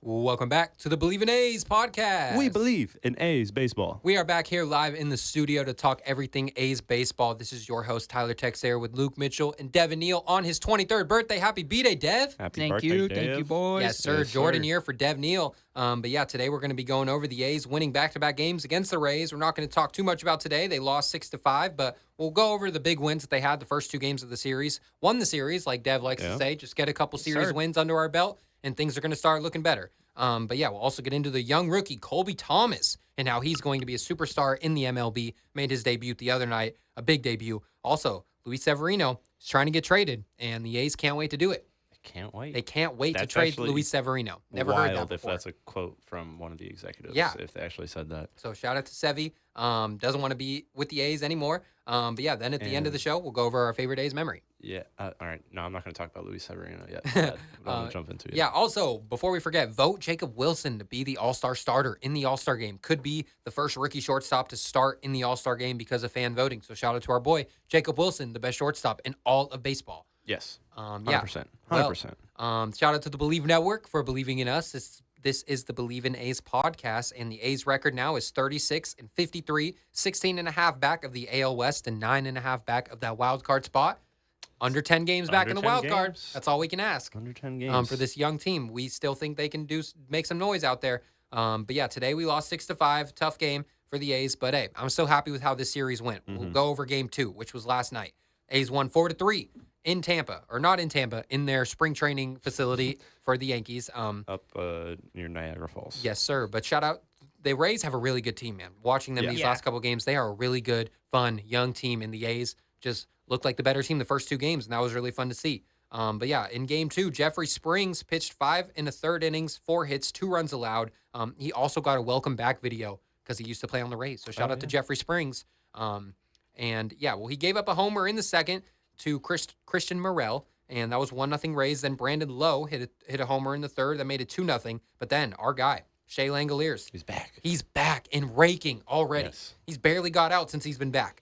Welcome back to the Bleav in A's podcast. We believe in A's baseball. We are back here live in the studio to talk everything A's baseball. This is your host, Tyler Texair, with Luke Mitchell and Devin Neal on his 23rd birthday. Happy B-Day, Dev. Happy birthday, Dave. Thank you, boys. Yes, sir. Jordan year for Dev Neal. But yeah, today we're going to be going over the A's winning back-to-back games against the Rays. We're not going to talk too much about today. They lost 6-5, but we'll go over the big wins that they had the first two games of the series. Won the series, like Dev likes to say. Just get a couple series wins under our belt, and things are going to start looking better. But yeah, we'll also get into the young rookie, Colby Thomas, and how he's going to be a superstar in the MLB. Made his debut the other night, a big debut. Also, Luis Severino is trying to get traded, and the A's can't wait to do it. Can't wait. They can't wait to trade Luis Severino. Never heard that before. If that's a quote from one of the executives. Yeah. If they actually said that. So shout out to Sevy. Doesn't want to be with the A's anymore. But yeah, then at the end of the show, we'll go over our favorite A's memory. Yeah. All right. No, I'm not going to talk about Luis Severino yet. I'm going to jump into it. Yeah. Also, before we forget, vote Jacob Wilson to be the All-Star starter in the All-Star game. Could be the first rookie shortstop to start in the All-Star game because of fan voting. So shout out to our boy, Jacob Wilson, the best shortstop in all of baseball. Yes. 100%. Yeah. 100%. Well, shout out to the Bleav Network for believing in us. This is the Bleav in A's podcast, and the A's record now is 36-53, 16.5 back of the AL West and 9.5 back of that wild card spot. Under 10 games back in the wild card. That's all we can ask. Under 10 games. For this young team. We still think they can make some noise out there. But yeah, today we lost 6-5. Tough game for the A's. But hey, I'm so happy with how this series went. We'll go over game 2, which was last night. A's won 4-3 in Tampa, or not in Tampa, in their spring training facility for the Yankees. Up near Niagara Falls. Yes, sir. But shout out. The Rays have a really good team, man. Watching them these last couple of games, they are a really good, fun, young team. And the A's just looked like the better team the first two games, and that was really fun to see. But yeah, in game 2, Jeffery Springs pitched 5 1/3 innings, 4 hits, 2 runs allowed. He also got a welcome back video because he used to play on the Rays. So shout out to Jeffery Springs. And yeah, well, he gave up a homer in the second to Christian Morel, and that was 1-0 Rays. Then Brandon Lowe hit a homer in the third that made it 2-0. But then our guy, Shea Langeliers. He's back. He's back and raking already. Yes. He's barely got out since he's been back.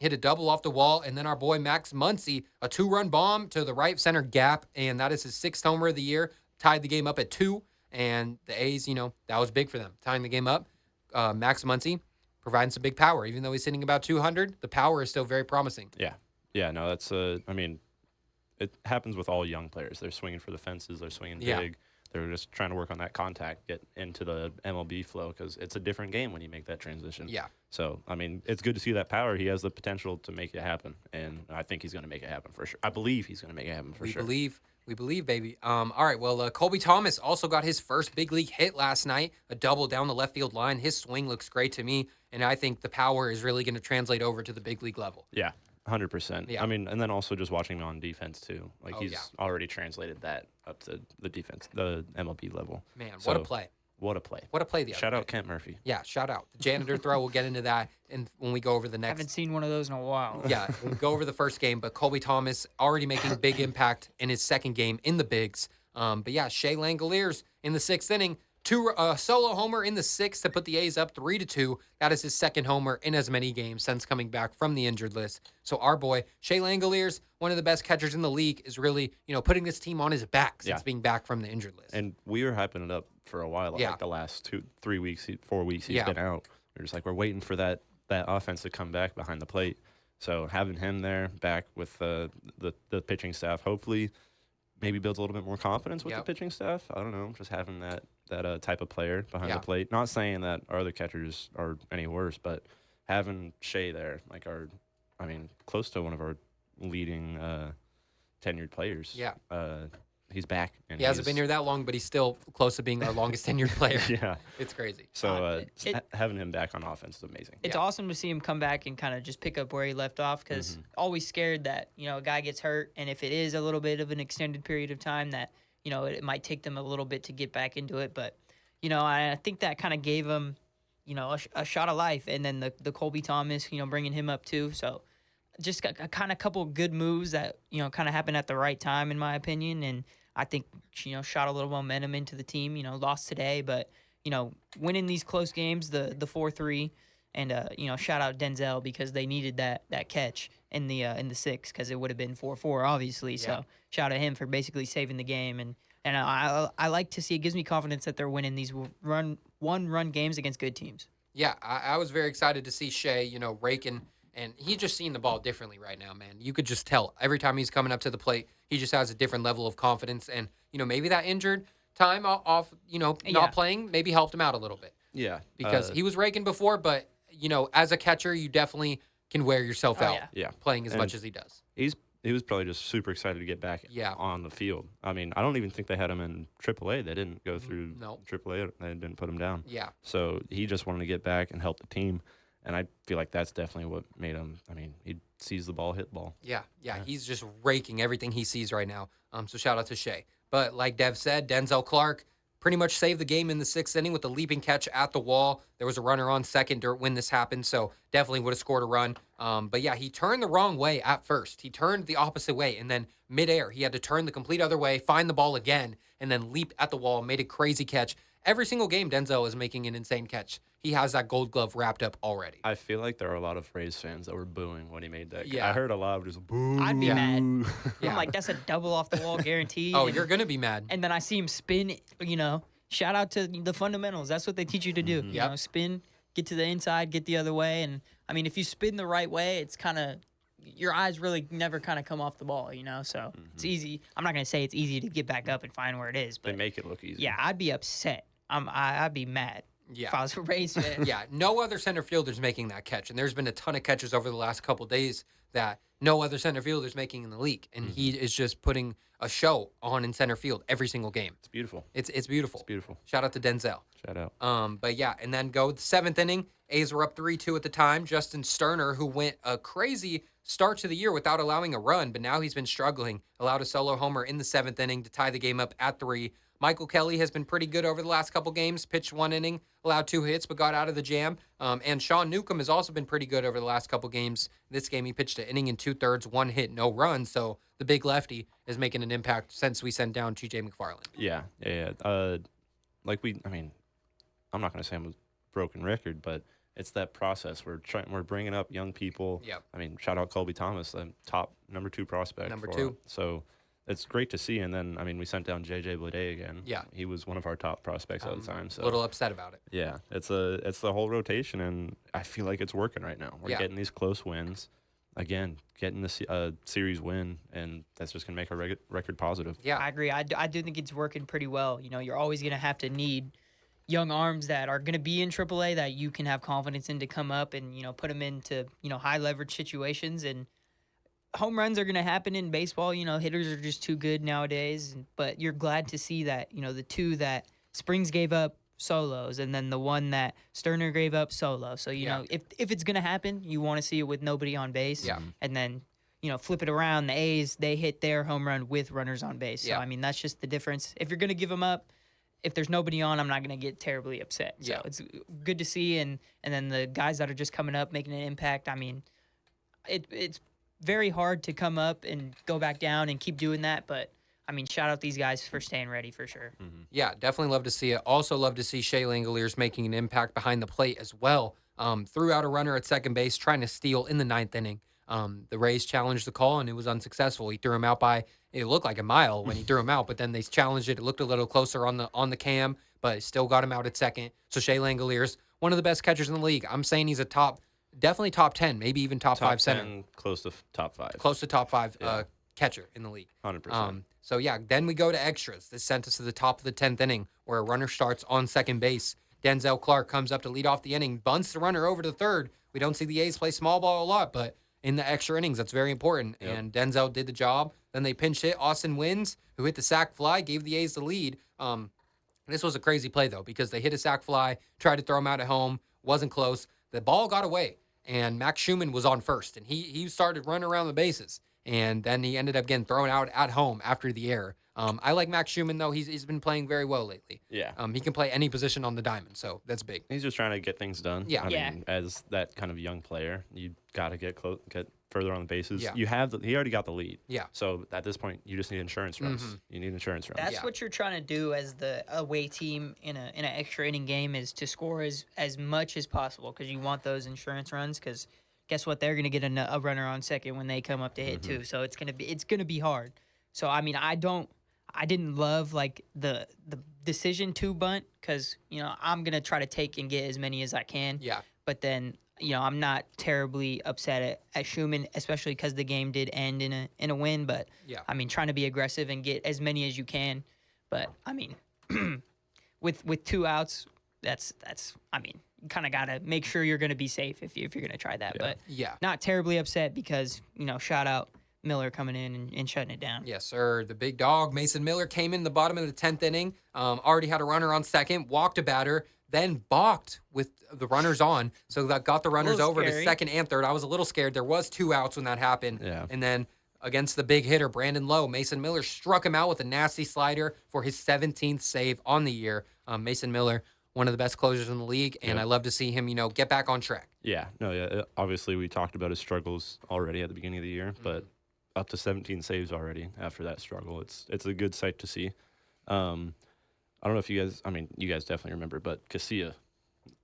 Hit a double off the wall, and then our boy Max Muncy, a 2-run bomb to the right center gap, and that is his 6th homer of the year. Tied the game up at 2, and the A's, that was big for them. Tying the game up, Max Muncy providing some big power. Even though he's hitting about 200, the power is still very promising. Yeah, no, that's it happens with all young players. They're swinging for the fences. They're swinging big. They're just trying to work on that contact, get into the MLB flow, because it's a different game when you make that transition. Yeah. So, it's good to see that power. He has the potential to make it happen, and I think he's going to make it happen for sure. I believe he's going to make it happen for sure. We believe, baby. All right, well, Colby Thomas also got his first big league hit last night, a double down the left field line. His swing looks great to me, and I think the power is really going to translate over to the big league level. Yeah. 100%. Yeah. And then also just watching him on defense too. He's already translated that up to the defense, the MLB level. Man, what a play. What a play. What a play the Shout out Kent Murphy. Yeah, shout out. The janitor throw, we'll get into that and when we go over the next. Haven't seen one of those in a while. Yeah, we'll go over the first game, but Colby Thomas already making big impact in his second game in the bigs. But yeah, Shea Langeliers in the 6th inning. Solo homer in the 6th to put the A's up 3-2. That is his second homer in as many games since coming back from the injured list. So our boy, Shea Langeliers, one of the best catchers in the league, is really, putting this team on his back since being back from the injured list. And we were hyping it up for a while, like the last 2-3 weeks, 4 weeks he's been out. We're just like, we're waiting for that offense to come back behind the plate. So having him there back with the pitching staff, hopefully maybe builds a little bit more confidence with the pitching staff. I don't know, just having that type of player behind the plate. Not saying that our other catchers are any worse, but having Shea there, close to one of our leading tenured players. Yeah. He's back. And he hasn't been here that long, but he's still close to being our longest tenured player. Yeah. It's crazy. So having him back on offense is amazing. It's awesome to see him come back and kind of just pick up where he left off, because always scared that, a guy gets hurt, and if it is a little bit of an extended period of time that, it might take them a little bit to get back into it. But, I think that kind of gave him, a shot of life. And then the Colby Thomas, bringing him up too. So just a kind of couple good moves that, kind of happened at the right time, in my opinion. And I think, shot a little momentum into the team, lost today. But, winning these close games, the 4-3, and, shout out Denzel, because they needed that catch in the 6th, because it would have been 4-4, obviously. Yeah. So shout out him for basically saving the game. And And I like to see, it gives me confidence that they're winning these one-run games against good teams. Yeah, I was very excited to see Shea, raking, and he's just seeing the ball differently right now, man. You could just tell every time he's coming up to the plate, he just has a different level of confidence. And, maybe that injured time off, not playing, maybe helped him out a little bit. Yeah. Because he was raking before, but, as a catcher, you definitely can wear yourself out playing as much as he does. He was probably just super excited to get back on the field. I mean, I don't even think they had him in AAA. They didn't go through AAA. They didn't put him down. Yeah. So he just wanted to get back and help the team. And I feel like that's definitely what made him. I mean, he sees the ball, hit the ball. Yeah. He's just raking everything he sees right now. So shout out to Shea. But like Dev said, Denzel Clark pretty much saved the game in the 6th inning with a leaping catch at the wall. There was a runner on second when this happened, so definitely would have scored a run. But yeah, he turned the wrong way at first. He turned the opposite way, and then midair, he had to turn the complete other way, find the ball again, and then leap at the wall, made a crazy catch. Every single game, Denzel is making an insane catch. He has that Gold Glove wrapped up already. I feel like there are a lot of Rays fans that were booing when he made that. Yeah. I heard a lot of just boo. I'd be mad. Yeah. I'm like, that's a double off the wall guaranteed. Oh, you're going to be mad. And then I see him spin, shout out to the fundamentals. That's what they teach you to do. Mm-hmm. Spin, get to the inside, get the other way. And, I mean, if you spin the right way, it's kind of – your eyes really never kind of come off the ball, So it's easy. I'm not going to say it's easy to get back up and find where it is. But they make it look easy. Yeah, I'd be upset. I'd be mad if I was a Rays fan. Yeah, no other center fielder's making that catch. And there's been a ton of catches over the last couple of days that no other center fielder's making in the league. And he is just putting a show on in center field every single game. It's beautiful. It's beautiful. It's beautiful. Shout out to Denzel. Shout out. But yeah, and then go the 7th inning. A's were up 3-2 at the time. Justin Sterner, who went a crazy start to the year without allowing a run, but now he's been struggling, allowed a solo homer in the 7th inning to tie the game up at 3. Michael Kelly has been pretty good over the last couple games, pitched 1 inning, allowed 2 hits, but got out of the jam. And Sean Newcomb has also been pretty good over the last couple games. This game, he pitched an inning and 2/3, 1 hit, no run. So the big lefty is making an impact since we sent down T.J. McFarland. Yeah. I'm not going to say I'm a broken record, but it's that process. We're bringing up young people. Yep. I mean, shout out Colby Thomas, the top number 2 prospect. Number 2. So it's great to see. And then, we sent down J.J. Bleav again. Yeah. He was one of our top prospects at the time. So a little upset about it. Yeah. It's the whole rotation, and I feel like it's working right now. We're getting these close wins. Again, getting the series win, and that's just going to make our record positive. Yeah, I agree. I do think it's working pretty well. You're always going to have to need young arms that are going to be in AAA that you can have confidence in to come up and, put them into, high leverage situations. And home runs are going to happen in baseball. Hitters are just too good nowadays. But you're glad to see that, the 2 that Springs gave up solos and then the 1 that Sterner gave up solo. So, if it's going to happen, you want to see it with nobody on base. Yeah. And then, flip it around. The A's, they hit their home run with runners on base. Yeah. So, that's just the difference. If you're going to give them up, if there's nobody on, I'm not going to get terribly upset. So it's good to see. And then the guys that are just coming up, making an impact, it's very hard to come up and go back down and keep doing that. But, shout out these guys for staying ready for sure. Mm-hmm. Yeah, definitely love to see it. Also love to see Shea Langeliers making an impact behind the plate as well. Threw out a runner at second base, trying to steal in the 9th inning. The Rays challenged the call, and it was unsuccessful. He threw him out by, it looked like a mile when he threw him out, but then they challenged it. It looked a little closer on the cam, but still got him out at second. So Shea Langeliers, one of the best catchers in the league. I'm saying he's definitely top 10, maybe even top 5 center. Close to top 5. Close to top 5 catcher in the league. 100%. So, yeah, then we go to extras. This sent us to the top of the 10th inning where a runner starts on second base. Denzel Clark comes up to lead off the inning, bunts the runner over to third. We don't see the A's play small ball a lot, but in the extra innings, that's very important. Yep. And Denzel did the job. Then they pinch hit Austin Wynns, who hit the sac fly, gave the A's the lead. This was a crazy play, though, because they hit a sac fly, tried to throw him out at home, wasn't close. The ball got away, and Max Schumann was on first, and he started running around the bases. And then he ended up getting thrown out at home after the error. I like Max Schumann, though. He's been playing very well lately. Yeah. He can play any position on the diamond, so that's big. He's just trying to get things done. Yeah. I mean, as that kind of young player, you got to get further on the bases. Yeah. He already got the lead. Yeah. So at this point, you just need insurance runs. Mm-hmm. You need insurance runs. That's what you're trying to do as the away team in an extra inning game, is to score as much as possible, because you want those insurance runs. Because guess what? They're going to get a runner on second when they come up to hit too. So it's gonna be hard. So I I didn't love like the decision to bunt because I'm gonna try to take and get as many as I can. Yeah. But then I'm not terribly upset at Schumann, especially because the game did end in a win. But yeah, I mean, trying to be aggressive and get as many as you can. But I mean, with 2 outs, that's I mean, you kind of gotta make sure you're gonna be safe if you're gonna try that. But not terribly upset because shout out Miller coming in and shutting it down. Yes, sir. The big dog, Mason Miller, came in the bottom of the 10th inning, already had a runner on second, walked a batter, then balked with the runners on. So that got the runners over to second and third. I was a little scared. There was 2 outs when that happened. Yeah. And then against the big hitter, Brandon Lowe, Mason Miller struck him out with a nasty slider for his 17th save on the year. Mason Miller, one of the best closers in the league, and I love to see him, get back on track. Yeah. No, yeah. Obviously, we talked about his struggles already at the beginning of the year, but up to 17 saves already after that struggle. It's a good sight to see. I don't know if you guys definitely remember, but Casilla.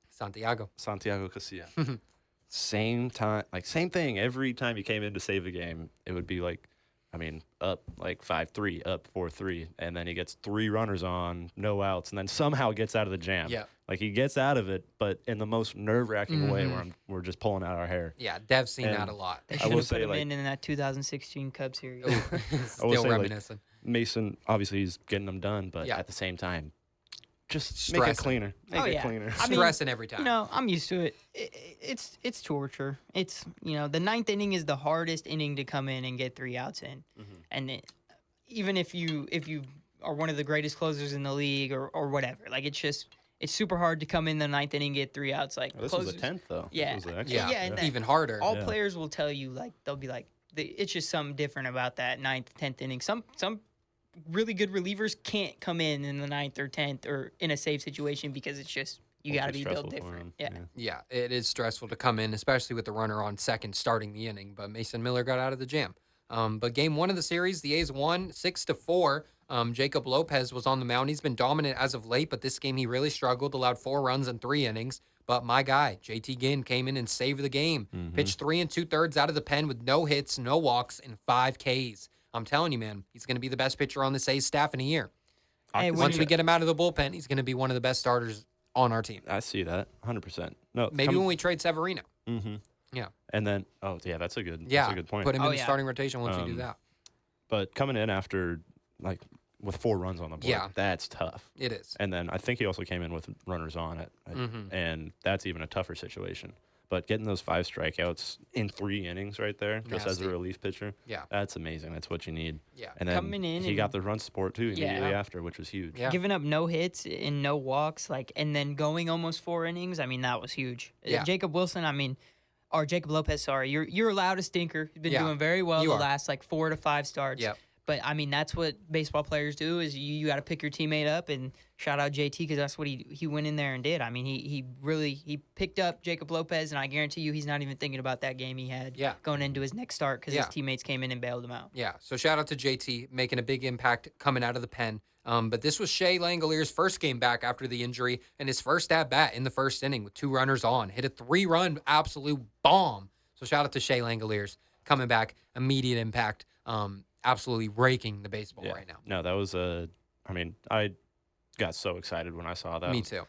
Santiago Casilla. Same thing. Every time he came in to save the game, it would be up like 5-3, up 4-3, and then he gets 3 runners on, no outs, and then somehow gets out of the jam. Yeah. Like he gets out of it, but in the most nerve-wracking way where we're just pulling out our hair. Yeah, Dev's seen that a lot. They should have put him in that 2016 Cubs series. Still reminiscing. Mason, obviously, he's getting them done, but at the same time, just stressing. Make it cleaner. Make it cleaner. Stressing every time. I'm used to it. It's torture. It's the 9th inning is the hardest inning to come in and get 3 outs in, and even if you are one of the greatest closers in the league or whatever, like it's super hard to come in the 9th inning and get 3 outs. Like this closers, was the 10th though. Yeah, and even harder. All players will tell you they'll be it's just something different about that 9th, 10th inning. Some really good relievers can't come in the 9th or 10th or in a safe situation because it's just you got to be built different. Yeah, it is stressful to come in, especially with the runner on second starting the inning. But Mason Miller got out of the jam. But game 1 of the series, the A's won 6-4. Jacob Lopez was on the mound. He's been dominant as of late, but this game he really struggled, allowed 4 runs in 3 innings. But my guy, JT Ginn, came in and saved the game. Pitched 3 2/3 out of the pen with no hits, no walks, and 5 Ks. I'm telling you, man, he's going to be the best pitcher on this A's staff in a year. Hey, once we get him out of the bullpen, he's going to be one of the best starters on our team. I see that 100%. No, maybe when we trade Severino. Yeah. And then, that's a good point. Put him in the starting rotation once we do that. But coming in after, with 4 runs on the board, that's tough. It is. And then I think he also came in with runners on it, and that's even a tougher situation. But getting those 5 strikeouts in 3 innings right there, just as a relief pitcher, that's amazing. That's what you need. Yeah. And then coming in he got the run support, too, immediately after, which was huge. Yeah. Giving up no hits and no walks, and then going almost 4 innings, that was huge. Yeah. Jacob Lopez, sorry. You're allowed a stinker. He's been doing very well the last 4 to 5 starts. Yep. But that's what baseball players do is you got to pick your teammate up, and shout out JT because that's what he went in there and did. He really picked up Jacob Lopez, and I guarantee you he's not even thinking about that game he had going into his next start because his teammates came in and bailed him out. Yeah, so shout out to JT making a big impact coming out of the pen. But this was Shea Langeliers' first game back after the injury and his first at-bat in the first inning with 2 runners on. Hit a 3-run absolute bomb. So shout out to Shea Langeliers coming back, immediate impact. Absolutely raking the baseball right now. No, that was I got so excited when I saw that. Me too.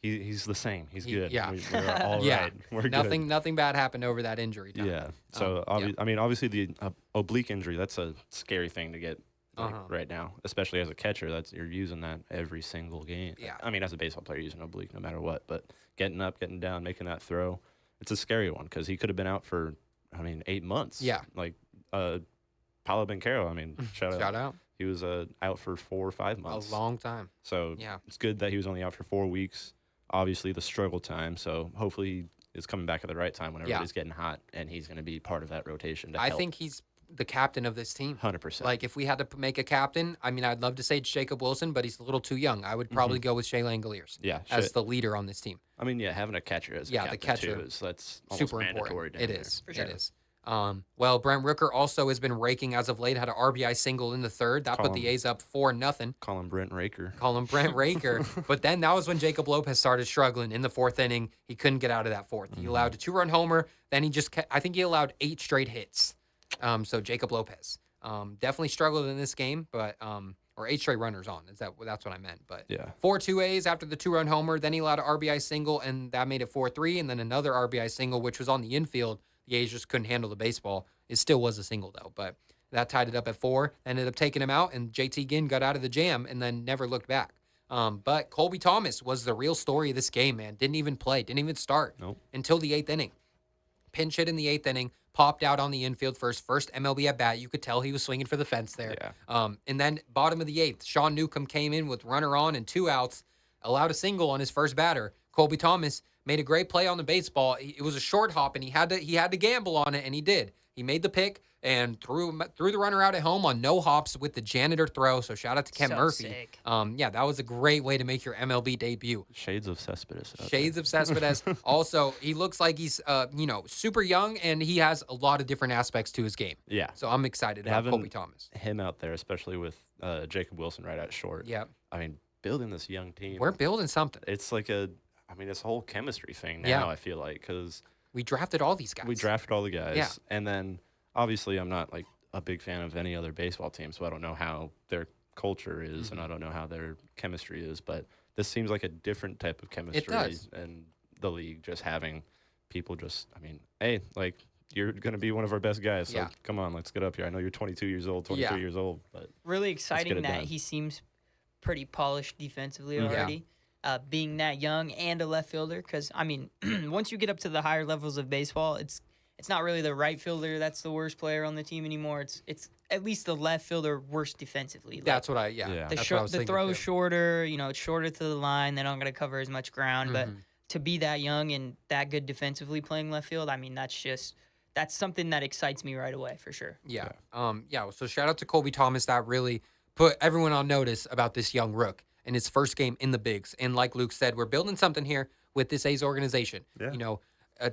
He's the same. He's good. Yeah. We're all right. We're good. Nothing bad happened over that injury time. Yeah. So, obviously the oblique injury, that's a scary thing to get right now, especially as a catcher. You're using that every single game. Yeah. As a baseball player, using oblique no matter what. But getting up, getting down, making that throw, it's a scary one because he could have been out for, 8 months. Yeah. Paulo Bencaro, shout out. He was out for 4 or 5 months. A long time. So it's good that he was only out for 4 weeks. Obviously, the struggle time. So hopefully he is coming back at the right time whenever it's getting hot, and he's going to be part of that rotation. I think he's the captain of this team. 100%. If we had to make a captain, I'd love to say Jacob Wilson, but he's a little too young. I would probably go with Shea Langeliers as the leader on this team. Having a catcher as a captain too that's super mandatory. It is. For sure. It is. Brent Rooker also has been raking as of late. Had an RBI single in the third. That put the A's up 4-0. Call him Brent Raker. But then that was when Jacob Lopez started struggling in the 4th inning. He couldn't get out of that 4th. He allowed a 2-run homer. Then I think he allowed 8 straight hits. So Jacob Lopez definitely struggled in this game, but or 8 straight runners on. That's what I meant. But Yeah. 4-2 A's after the 2-run homer. Then he allowed an RBI single, and that made it 4-3. And then another RBI single, which was on the infield. The A's just couldn't handle the baseball. It still was a single, though. But that tied it up at 4. Ended up taking him out, and JT Ginn got out of the jam and then never looked back. But Colby Thomas was the real story of this game, man. Didn't even play. Didn't even start until the 8th inning. Pinch hit in the 8th inning. Popped out on the infield for his first MLB at bat. You could tell he was swinging for the fence there. Yeah. And then bottom of the 8th, Sean Newcomb came in with runner on and 2 outs, allowed a single on his first batter. Colby Thomas made a great play on the baseball. It was a short hop, and he had to gamble on it, and he did. He made the pick and threw the runner out at home on no hops with the janitor throw. So shout out to Ken Murphy. Sick. Yeah, that was a great way to make your MLB debut. Shades of Cespedes. Shades of Cespedes. Also, he looks like he's super young, and he has a lot of different aspects to his game. Yeah. So I'm excited about Colby Thomas. Him out there, especially with Jacob Wilson right at short. Yeah. I mean, building this young team. We're building something. It's like it's a whole chemistry thing now, I feel like, because we drafted all these guys. Yeah. And then, obviously, I'm not, like, a big fan of any other baseball team, so I don't know how their culture is, and I don't know how their chemistry is, but this seems like a different type of chemistry in the league, just having people hey, like, you're going to be one of our best guys, so come on, let's get up here. I know you're 22 years old, 23 years old, but really exciting that he seems pretty polished defensively already. Being that young and a left fielder, because, once you get up to the higher levels of baseball, it's not really the right fielder that's the worst player on the team anymore. It's at least the left fielder worse defensively. Like, that's what I The throw's shorter, it's shorter to the line. They don't going to cover as much ground. But to be that young and that good defensively playing left field, that's something that excites me right away for sure. Yeah. So shout out to Colby Thomas. That really put everyone on notice about this young rook in his first game in the bigs. And like Luke said, we're building something here with this A's organization. Yeah.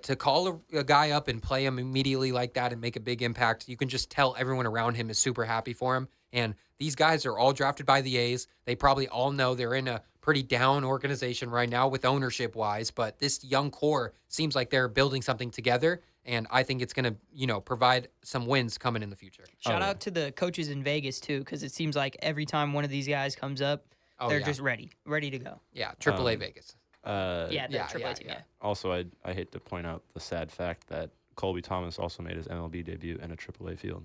To call a guy up and play him immediately like that and make a big impact, you can just tell everyone around him is super happy for him. And these guys are all drafted by the A's. They probably all know they're in a pretty down organization right now with ownership-wise, but this young core seems like they're building something together, and I think it's going to, provide some wins coming in the future. Shout out to the coaches in Vegas, too, because it seems like every time one of these guys comes up, they're just ready to go. Yeah, AAA Vegas. AAA team. Also, I hate to point out the sad fact that Colby Thomas also made his MLB debut in a AAA field.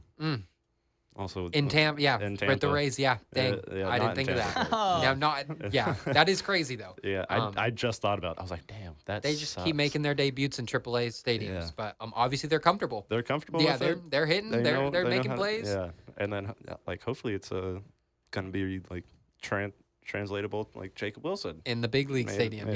Also in Tampa, with the Rays, dang, I didn't think of that. That is crazy though. Yeah, I just thought about it. I was like, damn, they just keep making their debuts in AAA stadiums, but obviously they're comfortable. They're comfortable. Yeah, with they're hitting, they're making plays. And then hopefully it's gonna be like translatable like Jacob Wilson in the big league stadium.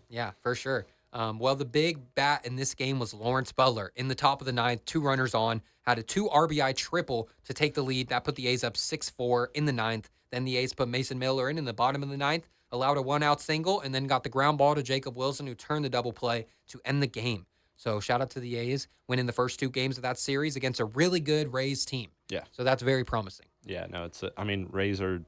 Yeah, for sure. Well, the big bat in this game was Lawrence Butler in the top of the 9th, 2 runners on, had a 2 RBI triple to take the lead. That put the A's up 6-4 in the 9th. Then the A's put Mason Miller in the bottom of the 9th, allowed a 1-out single, and then got the ground ball to Jacob Wilson, who turned the double play to end the game. So shout out to the A's winning the first 2 games of that series against a really good Rays team. Yeah. So that's very promising. Yeah, no, Rays are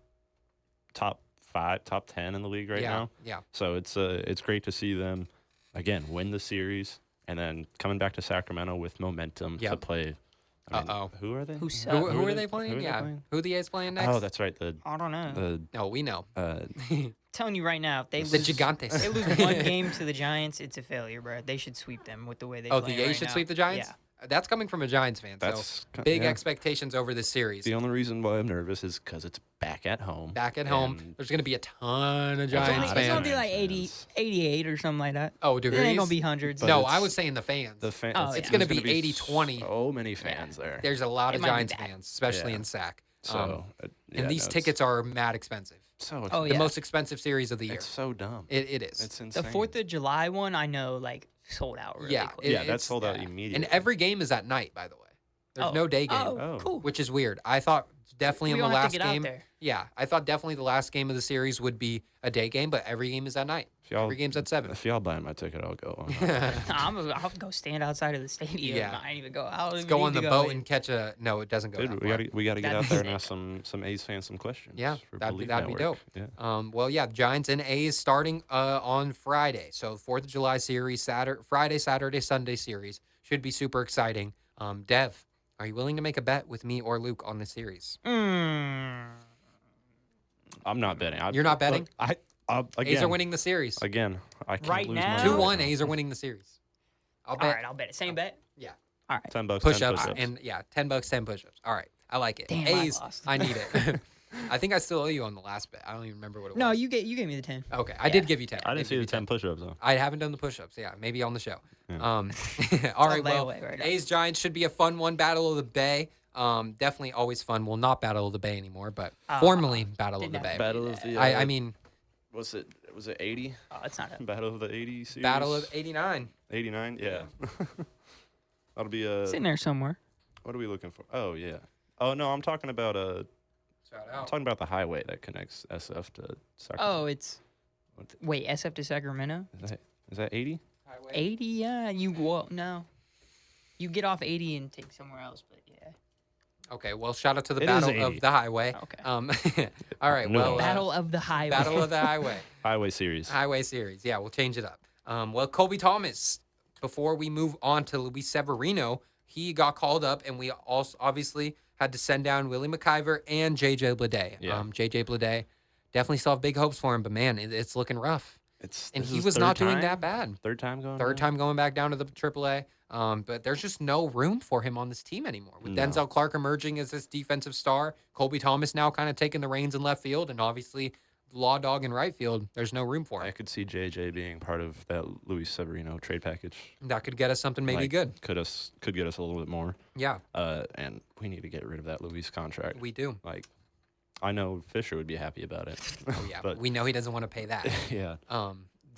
top 5, top 10 in the league right now. Yeah. So it's great to see them again win the series and then coming back to Sacramento with momentum to play. Who are they? Who are they playing? Who are the A's playing next? Oh, that's right. I don't know. No, we know. Telling you right now, if they the lose, Gigantes. They lose one game to the Giants, it's a failure, bro. They should sweep them with the way they play. Oh, the A's should sweep the Giants? Yeah. That's coming from a Giants fan. So big expectations over this series. The only reason why I'm nervous is because it's back at home. There's going to be a ton of Giants fans. It's going to be like 80, 88 or something like that. Oh, degrees? It ain't going to be hundreds. No, I was saying the fans. It's going to be 80-20. So many fans there. There's a lot of Giants fans, especially in SAC. And these tickets are mad expensive. So expensive. The most expensive series of the year. It's so dumb. It is. It's insane. The 4th of July one, I know, sold out really quick. That's sold out immediately. And every game is at night, by the way. There's no day game. Oh, cool. Which is weird. I thought definitely in the last game. There. Yeah, I thought definitely the last game of the series would be a day game, but every game is at night. Every game's at 7. If y'all buy my ticket, I'll go. I'll go stand outside of the stadium. Yeah. I ain't even go out. Let's go on the boat and catch a. No, it doesn't go. Dude, we got to get out there and ask some A's fans some questions. Yeah, that'd be dope. Yeah. Giants and A's starting on Friday. So 4th of July series, Friday, Saturday, Sunday series should be super exciting. Dev, are you willing to make a bet with me or Luke on this series? I'm not betting. You're not betting? Again, A's are winning the series. Again, I can't Right lose now? money. 2-1, A's are winning the series. All right, I'll bet it. Same bet? Yeah. All right. $10, Push-ups, 10 push-ups. and $10, 10 push-ups. All right. I like it. Damn, A's, I lost. I need it. I think I still owe you on the last bet. I don't even remember what it was. No, you gave me the 10. Okay, I did give you 10. I didn't see the 10 push-ups, though. I haven't done the push-ups. Yeah, maybe on the show. Yeah. All right, well, layaway right now. A's Giants should be a fun one. Battle of the Bay. Definitely always fun. Well, not Battle of the Bay anymore, but formerly Battle of the Bay. Battle of the... I mean... Was it 80? Oh, it's not a... Battle of the 80 series? Battle of 89. 89? Yeah. That'll be It's in there somewhere. What are we looking for? Oh, yeah. Oh, no, I'm talking about Shout I'm out. talking about the highway that connects SF to Sacramento. Oh, it's... Wait, SF to Sacramento? Is that 80? Highway. 80, yeah. No. You get off 80 and take somewhere else, but yeah. Okay, well, shout out to the It Battle is 80. of the Highway. Okay. All right, No. well... Battle of the Highway. Battle of the Highway. Highway series. Highway series. Yeah, we'll change it up. Well, Colby Thomas, before we move on to Luis Severino, he got called up, and we also obviously had to send down Willie McIver and J.J. Bleav. Yeah. J.J. Bleav, definitely still have big hopes for him, but man, it's looking rough. And he was not doing that bad. Third time going Third down? time going back down to the AAA. But there's just no room for him on this team anymore. With No. Denzel Clark emerging as this defensive star, Colby Thomas now kind of taking the reins in left field, and obviously Law Dog in right field, there's no room for I him. could see JJ being part of that Luis Severino trade package. That could get us something maybe Like, good. Could get us a little bit more. Yeah, And we need to get rid of that Luis contract. we do. Like, I know Fisher would be happy about it. Oh, yeah, but we know he doesn't want to pay that. yeah.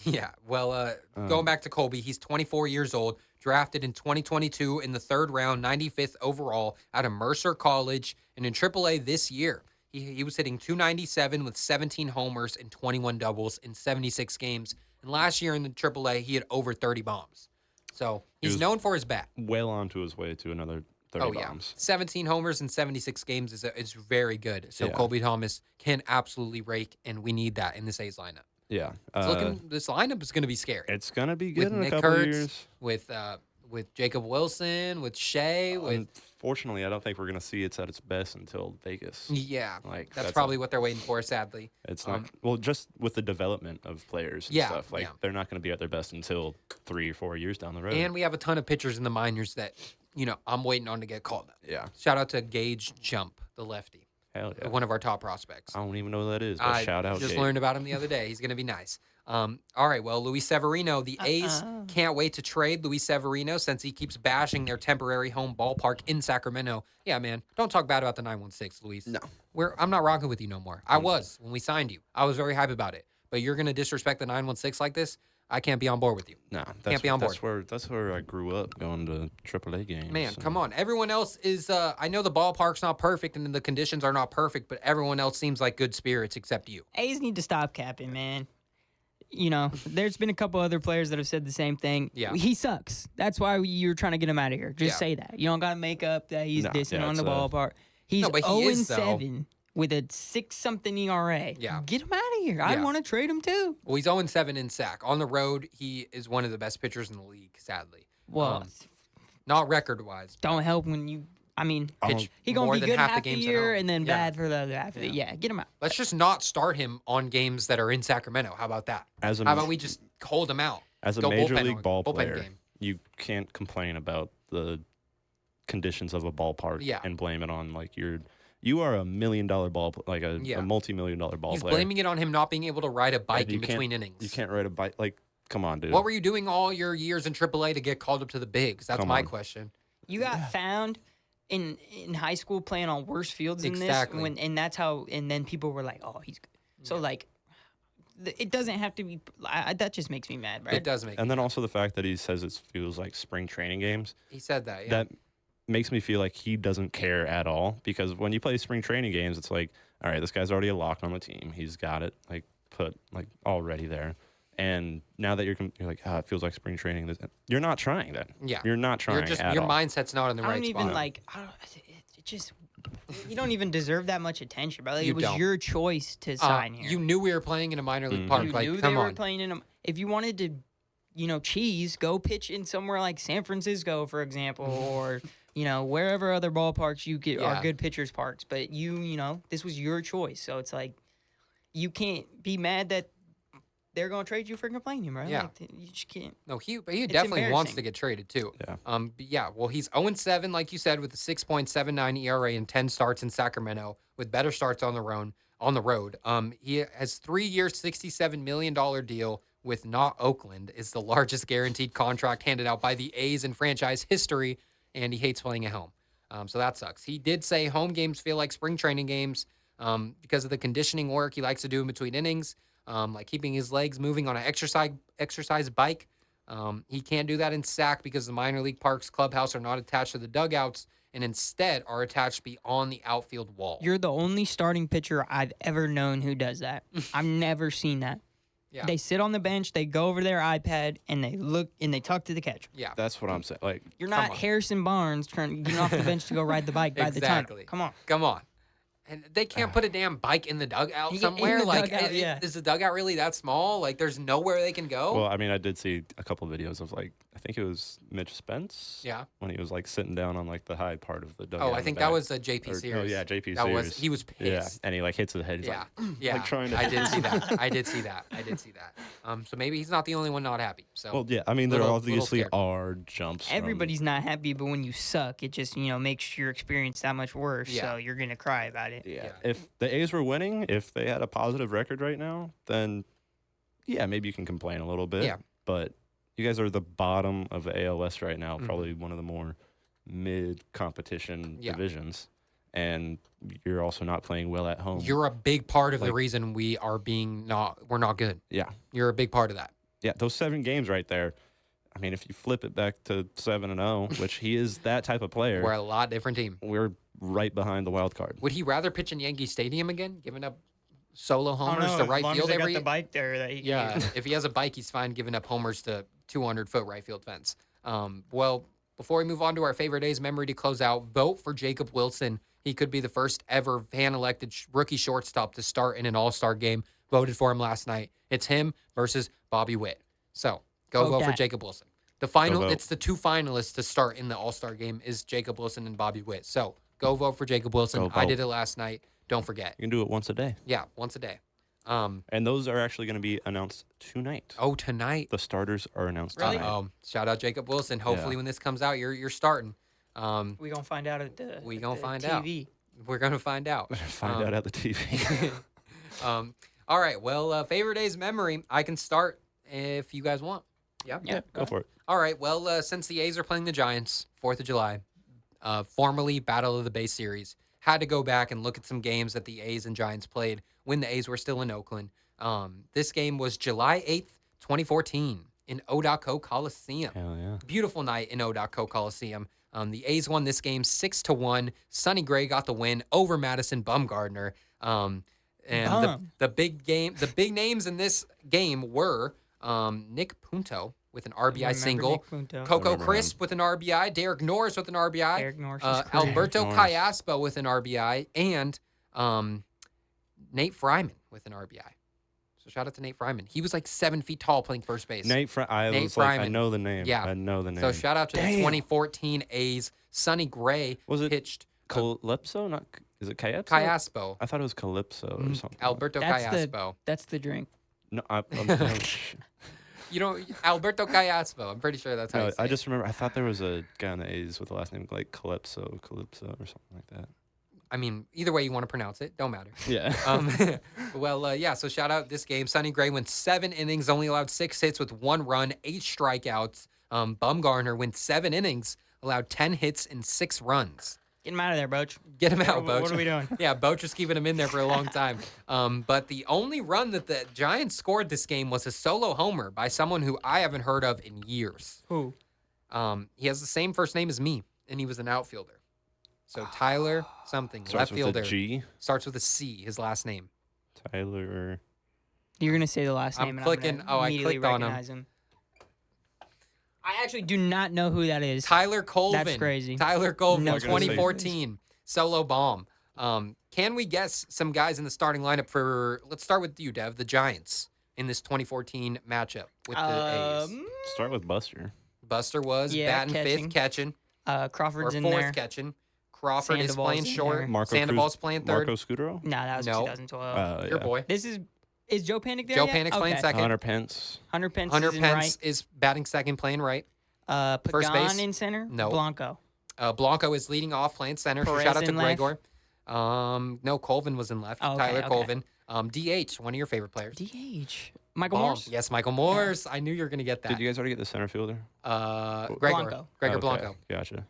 Yeah, well, going back to Colby, he's 24 years old, drafted in 2022 in the third round, 95th overall out of Mercer College, and in AAA this year. He was hitting .297 with 17 homers and 21 doubles in 76 games. And last year in the AAA, he had over 30 bombs. So he's known for his bat. Well on to his way to another 30 yeah. bombs. 17 homers in 76 games is very good. So Yeah. Colby Thomas can absolutely rake, and we need that in this A's lineup. Yeah. This lineup is going to be scary. It's going to be good With in Nick a couple Kurtz, years. with Jacob Wilson, with Shea, with Unfortunately, I don't think we're going to see it's at its best until Vegas. yeah, Like, that's probably what they're waiting for. Sadly, It's not well, just with the development of players and Yeah, stuff. Like yeah. they're not going to be at their best until 3 or 4 years down the road. and we have a ton of pitchers in the minors that I'm waiting on to get called up. yeah, Shout out to Gage Jump, the lefty, hell yeah. one of our top prospects. I don't even know who that is. But I shout out. just Gabe. learned about him the other day. He's going to be nice. All right, well, Luis Severino, the A's can't wait to trade Luis Severino since he keeps bashing their temporary home ballpark in Sacramento. Yeah, man, don't talk bad about the 916, Luis. No. I'm not rocking with you no more. I was when we signed you. I was very hype about it. But you're going to disrespect the 916 like this? I can't be on board with you. No, Can't be on board. That's where I grew up going to AAA games. Man, so- come on. Everyone else is, I know the ballpark's not perfect and the conditions are not perfect, but everyone else seems like good spirits except you. A's need to stop capping, man. There's been a couple other players that have said the same thing. Yeah. He sucks. That's why you're trying to get him out of here. Just Yeah. say that. You don't got to make up that he's dissing on the ballpark. He's No, but he is, though. 0-7 with a 6-something ERA. Yeah. Get him out of here. I Yeah. want to trade him too. Well, he's 0-7 in sack. On the road, he is one of the best pitchers in the league, sadly. Well, Not record-wise. don't help when you. I mean, Pitch he gonna more be than good half half the the games at year home. and then Yeah. bad for the other half of it. Yeah, get him out. Let's just not start him on games that are in Sacramento. How about that? How about we just hold him out? As a Go major bullpen league on- ball bullpen player, game. you can't complain about the conditions of a ballpark Yeah. and blame it on you are a $1 million a multi-million-dollar ball He's player. blaming it on him not being able to ride a bike You in can't- between innings. You can't ride a bike. Like, come on, dude. What were you doing all your years in AAA to get called up to the bigs? That's Come my on. question. You got found in high school playing on worse fields than Exactly. this, and that's how. And then people were like, "Oh, he's good." So it doesn't have to be. That just makes me mad, right? It does make. And then also the fact that he says it feels like spring training games. He said that. Yeah. That makes me feel like he doesn't care at all, because when you play spring training games, it's like, all right, this guy's already locked on the team. He's got it put already there. And now that you're like, it feels like spring training. You're not trying then. Yeah. You're not trying at your all. mindset's not in the I right don't even spot. it just. You don't even deserve that much attention, brother. You It was don't. your choice to sign here. You knew we were playing in a minor league park. You Like, knew come they were on. playing in them. If you wanted to, cheese, go pitch in somewhere like San Francisco, for example, or wherever other ballparks you get Yeah. are good pitchers parks. But this was your choice, so it's like, you can't be mad that they're going to trade you for complaining, right? Yeah. Like, you just can't. No, he definitely wants to get traded too. Yeah. Well, he's 0-7, like you said, with a 6.79 ERA and 10 starts in Sacramento, with better starts on the road. He has 3 years, $67 million deal with not Oakland. Is the largest guaranteed contract handed out by the A's in franchise history, and he hates playing at home. So that sucks. He did say home games feel like spring training games because of the conditioning work he likes to do in between innings. Like keeping his legs moving on an exercise bike. He can't do that in SAC because the minor league parks clubhouse are not attached to the dugouts and instead are attached beyond the outfield wall. You're the only starting pitcher I've ever known who does that. I've never seen that. Yeah. They sit on the bench, they go over their iPad, and they look and they talk to the catcher. Yeah. That's what I'm saying. Like, you're not Harrison Barnes getting off the bench to go ride the bike by the time. Come on. And they can't put a damn bike in the dugout somewhere. Is the dugout really that small? Like, there's nowhere they can go. Well, I mean, I did see a couple of videos of like, I think it was Mitch Spence. Yeah. When he was like sitting down on like the high part of the dugout. Oh, I think that was a JP series. Oh yeah, JP series. He was pissed. Yeah, and he like hits his head. He's yeah. like trying to. I did see that. So maybe he's not the only one not happy. So. Well, yeah. I mean, there obviously are jumps. Everybody's not happy, but when you suck, it just makes your experience that much worse. Yeah. So you're gonna cry about it. Yeah. If the A's were winning, if they had a positive record right now, then yeah, maybe you can complain a little bit. Yeah. But you guys are the bottom of the AL West right now, probably one of the more mid-competition divisions, and you're also not playing well at home. You're a big part of the reason we're not good. Yeah. You're a big part of that. Yeah, those 7 games right there. I mean, if you flip it back to 7-0, which he is that type of player, we're a lot different team. We're right behind the wild card. Would he rather pitch in Yankee Stadium again, giving up solo homers to right field every? The bike there that he if he has a bike, he's fine giving up homers to 200-foot right field fence. Well, before we move on to our favorite A's memory to close out, vote for Jacob Wilson. He could be the first ever fan-elected rookie shortstop to start in an All-Star game. Voted for him last night. It's him versus Bobby Witt. So go vote for Jacob Wilson. It's the 2 finalists to start in the All-Star game is Jacob Wilson and Bobby Witt. So go vote for Jacob Wilson. I did it last night. Don't forget. You can do it once a day. Yeah, once a day. And those are actually going to be announced tonight. Oh, tonight? The starters are announced really? tonight. Shout out Jacob Wilson. Hopefully when this comes out, you're starting. We're going to find out at the We're going to find TV. out. We're going to find out. Find out at the TV. All right. Well, favorite A's memory. I can start if you guys want. Yeah, go for it. All right. Well, since the A's are playing the Giants, 4th of July, formerly Battle of the Bay Series, had to go back and look at some games that the A's and Giants played when the A's were still in Oakland. This game was July 8th, 2014 in O.Co Coliseum. Hell yeah. Beautiful night in O.Co Coliseum. The A's won this game 6-1. Sonny Gray got the win over Madison Bumgarner. And the big names in this game were Nick Punto with an RBI single, Coco Crisp with an RBI, Derek Norris with an RBI, Alberto Callaspo with an RBI, and Nate Fryman with an RBI. So shout out to Nate Fryman. He was like 7 feet tall playing first base. Nate Fryman. I know the name. Yeah. I know the name. So shout out to the 2014 A's. Sonny Gray pitched. Calypso? Is it Callaspo? Callaspo. I thought it was Calypso or something. Alberto Callaspo. That's the drink. No, Alberto Callaspo. I'm pretty sure that's how you say I just remember, I thought there was a guy on the A's with the last name like Calypso or something like that. I mean, either way you want to pronounce it, don't matter. Yeah. So shout out this game. Sonny Gray went 7 innings, only allowed 6 hits with 1 run, 8 strikeouts. Bumgarner went 7 innings, allowed 10 hits and 6 runs. Get him out of there, Boch. Get him out, Boch. What are we doing? Yeah, Boch was keeping him in there for a long time. But the only run that the Giants scored this game was a solo homer by someone who I haven't heard of in years. Who? He has the same first name as me, and he was an outfielder. So Tyler something, Starts left fielder. With a G? Starts with a C, his last name. Tyler. You're going to say the last name. I'm clicking. I clicked on him. I actually do not know who that is. Tyler Colvin. That's crazy. Tyler Colvin, 2014. Solo bomb. Can we guess some guys in the starting lineup for, let's start with you, Dev, the Giants in this 2014 matchup with the A's? Start with Buster. Buster was batting 5th, catching. Crawford's in there. Or 4th there. catching. Crawford is Sandoval's playing in short. there. Marco Sandoval's playing third. Marco Scudero? No, that was No. 2012. Your boy. This is Joe Panic there Joe yet? Panic's playing second. Hunter Pence. Hunter Pence Hunter is in Pence right. is batting second, playing right. First Pagan base? in center? No. Blanco. Blanco is leading off, playing center. Perez Shout out to in left? Gregor. No, Colvin was in left. Oh, okay, Tyler okay. Colvin. DH, one of your favorite players. DH. Michael Bomb. Morse? Yes, Michael Morse. I knew you were going to get that. Did you guys already get the center fielder? Gregor. Blanco. Gregor Okay, Blanco. Gotcha.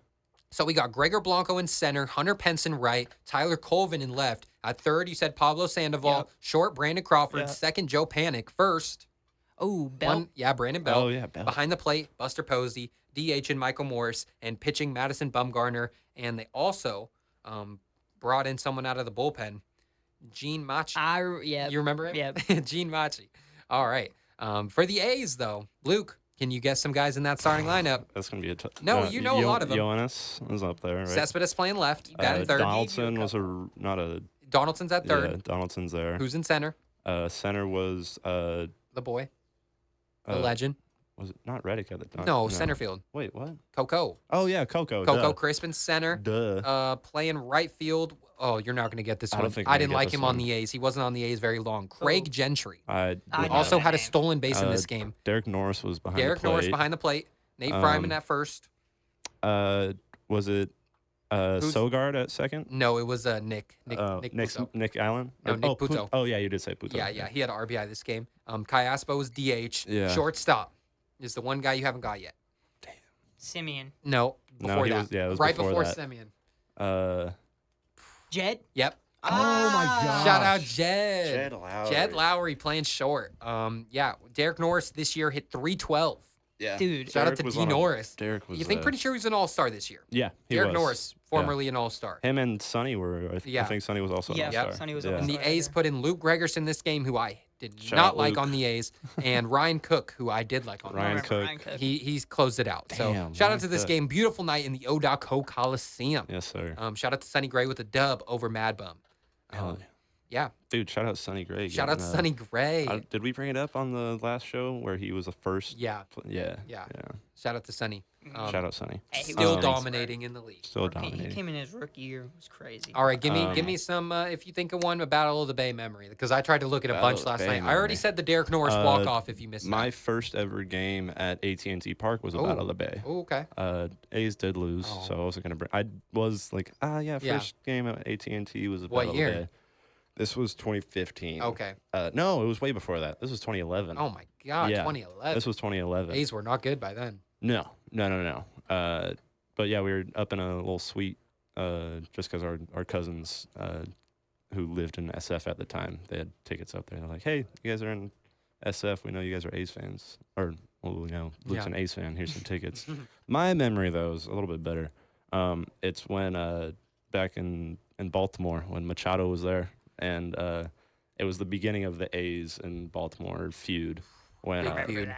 So we got Gregor Blanco in center, Hunter Pence in right, Tyler Colvin in left. At third, you said Pablo Sandoval. Yep. Short, Brandon Crawford. Yep. Second, Joe Panic. First, Oh, Bell. Brandon Bell. Oh, yeah, Bell. Behind the plate, Buster Posey, DH and Michael Morse, and pitching Madison Bumgarner. And they also brought in someone out of the bullpen, Gene Machi. Yeah. You remember him? Yep. Gene Machi. All right. For the A's, though, Luke, can you guess some guys in that starting lineup? That's going to be a tough. No, you know a lot of them. Johannes was up there, right? Cespedes playing left. Batting third. Donaldson was not a. Donaldson's at third. Yeah, Donaldson's there. Who's in center? Center was The boy. The legend. Was it not Reddick at the time? No, center field. Wait, what? Coco. Oh yeah, Coco. Coco Crispin center. Duh. Playing right field. Oh, you're not going to get this I one. don't think I I'm didn't gonna get like this him on one. the A's. He wasn't on the A's very long. Craig Gentry. I I know Also that had a name. stolen base in this game. Derek Norris was behind Derek the plate. Norris behind the plate. Nate Fryman at first. Was it Sogard at second? No, it was Nick. Nick Puto. Nick Allen? No, Nick Puto. Oh, yeah, you did say Puto. Yeah. He had an RBI this game. Kai Aspo was DH. Yeah. Shortstop is the one guy you haven't got yet. Simeon. No, before he that. was- yeah, it was right before that. Simeon. Jed? Yep. Oh my gosh. Shout out Jed. Jed Lowry. Jed Lowry playing short. Yeah, Derek Norris this year hit 312. Yeah. Dude. Shout out to was D on a- Norris. Derek was. You think pretty sure he's an all-star this year. Yeah, he Derek was. Norris, formerly an all-star. Him and Sonny were. I Yeah. think Sonny was also Yeah, an all-star. Sonny was yeah. And the A's put in Luke Gregerson this game, who I did Shout not out like Luke. on the A's, and Ryan Cook, who I did like on the Ryan A's. Cook. He's closed it out. So Damn, shout out Ryan to this Cook. game. Beautiful night in the O.Co Coliseum. Yes, sir. Shout out to Sonny Gray with a dub over Mad Bum. Hell Yeah. Dude, shout out Sonny Gray. Shout out to Sonny Gray. Did we bring it up on the last show where he was the first? Yeah. Yeah. Shout out to Sonny. Shout out Sonny. Hey, he Still was- dominating in the league. Still He dominating. came in his rookie year. It was crazy. All right, give me some. If you think of one, a Battle of the Bay memory, because I tried to look at a Battle bunch of the last Bay night. I already memory. said the Derek Norris walk off. If you missed My that. first ever game at AT&T Park was a Battle of the Bay. Oh, okay. A's did lose, Oh. so I wasn't gonna bring. I was like, Yeah. first game at AT&T was a What Battle year? of the Bay. This was 2015. Okay. No, it was way before that. This was 2011. Oh my God, Yeah. 2011. This was 2011. A's were not good by then. No. But yeah, we were up in a little suite just because our cousins who lived in SF at the time, they had tickets up there. They're like, hey, you guys are in SF. We know you guys are A's fans. Or, well, we know Luke's an A's fan. Here's some tickets. My memory, though, is a little bit better. It's when back in Baltimore when Machado was there. And it was the beginning of the A's and Baltimore feud. When Big Remember feud.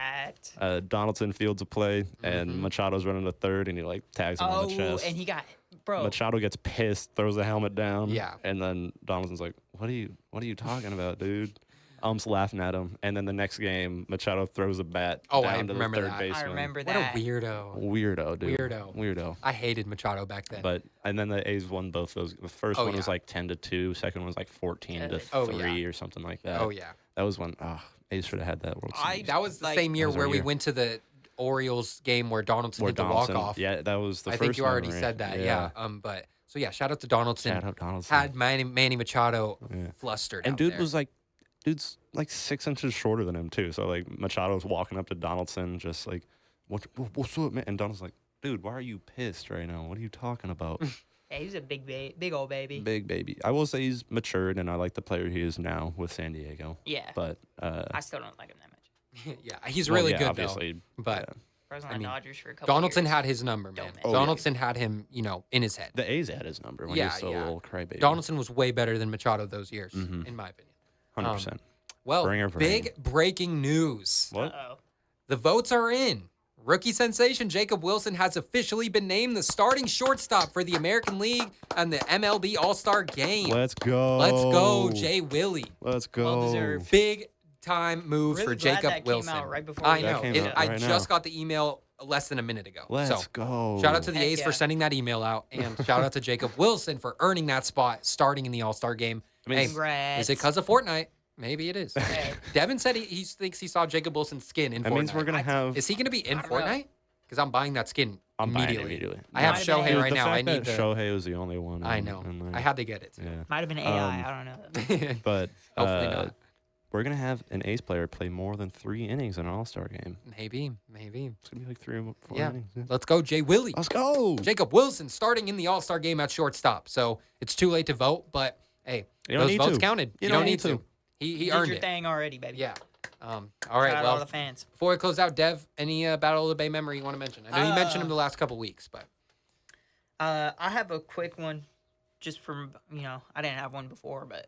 that. Donaldson fields a play and Machado's running to third and he like tags him on the chest. And he got bro. Machado gets pissed, throws the helmet down. Yeah. And then Donaldson's like, What are you talking about, dude? Ump's laughing at him. And then the next game, Machado throws a bat Oh, down I to the remember third that. baseman. I remember What a that. weirdo. Weirdo, dude. Weirdo. I hated Machado back then. But and then the A's won both those. The first Oh, one was yeah. like 10-2. Second one was like 14-3 Oh, yeah. or something like that. Oh yeah. That was when A's should have had that World Series. That was the Like- same year That was our where we year. went to the Orioles game where Donaldson Where did the Donaldson- walk off. Yeah, that was the I first think you already memory. said that. Yeah. But so yeah, shout out to Donaldson. Shout out Donaldson. Had Manny Machado flustered. And out dude there. was like, dude's like 6 inches shorter than him too. So like Machado's walking up to Donaldson, just like, what's up, man? And Donaldson's like, dude, why are you pissed right now? What are you talking about? Yeah, he's a big old baby. Big baby. I will say he's matured, and I like the player he is now with San Diego. Yeah. But I still don't like him that much. yeah, he's really good obviously, though. But I was on I the mean, Dodgers for a couple Donaldson years. had his number, man. Don't mention Donaldson had him, in his head. the A's had his number when he was still a little crybaby. Donaldson was way better than Machado those years, in my opinion. 100%. Well, Bringer. big breaking news. What? Uh-oh. The votes are in. Rookie sensation Jacob Wilson has officially been named the starting shortstop for the American League and the MLB All-Star Game. Let's go. Let's go, Jay Willie. Let's go. Well deserved. Big time moves Really for glad Jacob that Wilson. came out right before I we know. came out I right just now. got the email less than a minute ago. Let's go. Shout out to the Heck A's for yeah. sending that email out, and shout out to Jacob Wilson for earning that spot starting in the All-Star game. Hey, Congrats. is it because of Fortnite? Maybe it is. Hey. Devin said he thinks he saw Jacob Wilson's skin in That Fortnite. means we're gonna have. Is he going to be in I don't know. Fortnite? Because I'm buying that skin I'm buying it immediately. immediately. I have Might have Shohei been right the now. fact I need that to. Shohei was the only one. I know. and I had to get it. Yeah. Might have been AI. I don't know. But Hopefully not. we're gonna have an A's player play more than 3 innings in an All-Star game. Maybe. It's gonna be like 3 or 4 Yeah. innings. Let's go, Jay Willie. Let's go. Jacob Wilson starting in the All-Star game at shortstop. So it's too late to vote, but hey, You don't those need votes to. counted. You don't don't need need to. to. He You earned did your it. thing already, baby. Yeah. All right. Shout out all Well, the fans. before we close out, Dev, any Battle of the Bay memory you want to mention? I know you mentioned him the last couple weeks, but I have a quick one, just from I didn't have one before, but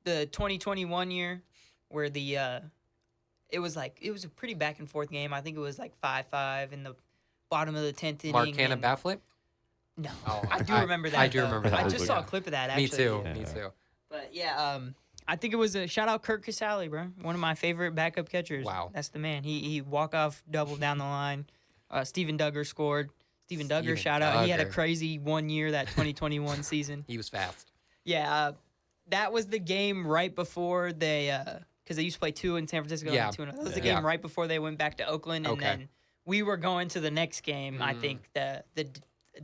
the 2021 year, where it was a pretty back and forth game. I think it was like 5-5 in the bottom of the 10th inning. Mark Cannon bat flip? No, Oh, I do remember that. I do though. remember that. I just saw a Yeah. clip of that. Me Actually. too. Yeah. Me too. But yeah, I think it was a shout out Kirk Casale, bro. One of my favorite backup catchers. Wow. That's the man. He walk off double down the line. Steven Duggar scored. Steven Duggar, Steven shout out. He had a Duggar. crazy 1 year, that 2021 season. He was fast. Yeah, that was the game right before they, because they used to play 2 in San Francisco. Yeah. And 2 that was the Yeah. game right before they went back to Oakland, and Okay. then we were going to the next game. I think the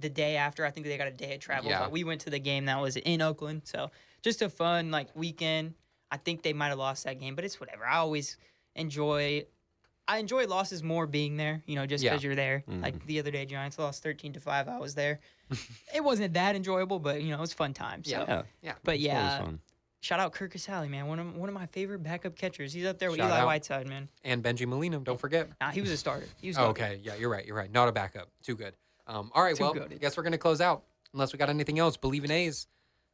day after. I think they got a day of travel, Yeah. but we went to the game that was in Oakland. So just a fun weekend. I think they might have lost that game, but it's whatever. I always enjoy losses more being there, just Yeah. because you're there. Like the other day, Giants lost 13-5. I was there. It wasn't that enjoyable, but it was fun time. So. Yeah. Yeah. But It's yeah, always fun. shout out Kirk Casale, man. One of my favorite backup catchers. He's up there with Shout Eli out. Whiteside, man. And Benji Molina, don't forget. Nah, he was a starter. He was Oh, good. okay. Yeah, you're right. Not a backup. Too good. All right. Too Well, goated. I guess we're going to close out. Unless we got anything else. Bleav in A's.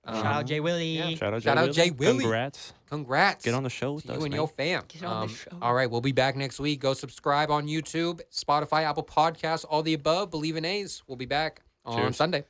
Shout out Jay Willie. yeah. Shout out Shout out Jay Willie. Congrats. Congrats. Get on the show with to us, you and man. your fam. Get on the show. All right. We'll be back next week. Go subscribe on YouTube, Spotify, Apple Podcasts, all the above. Bleav in A's. We'll be back on Cheers. Sunday.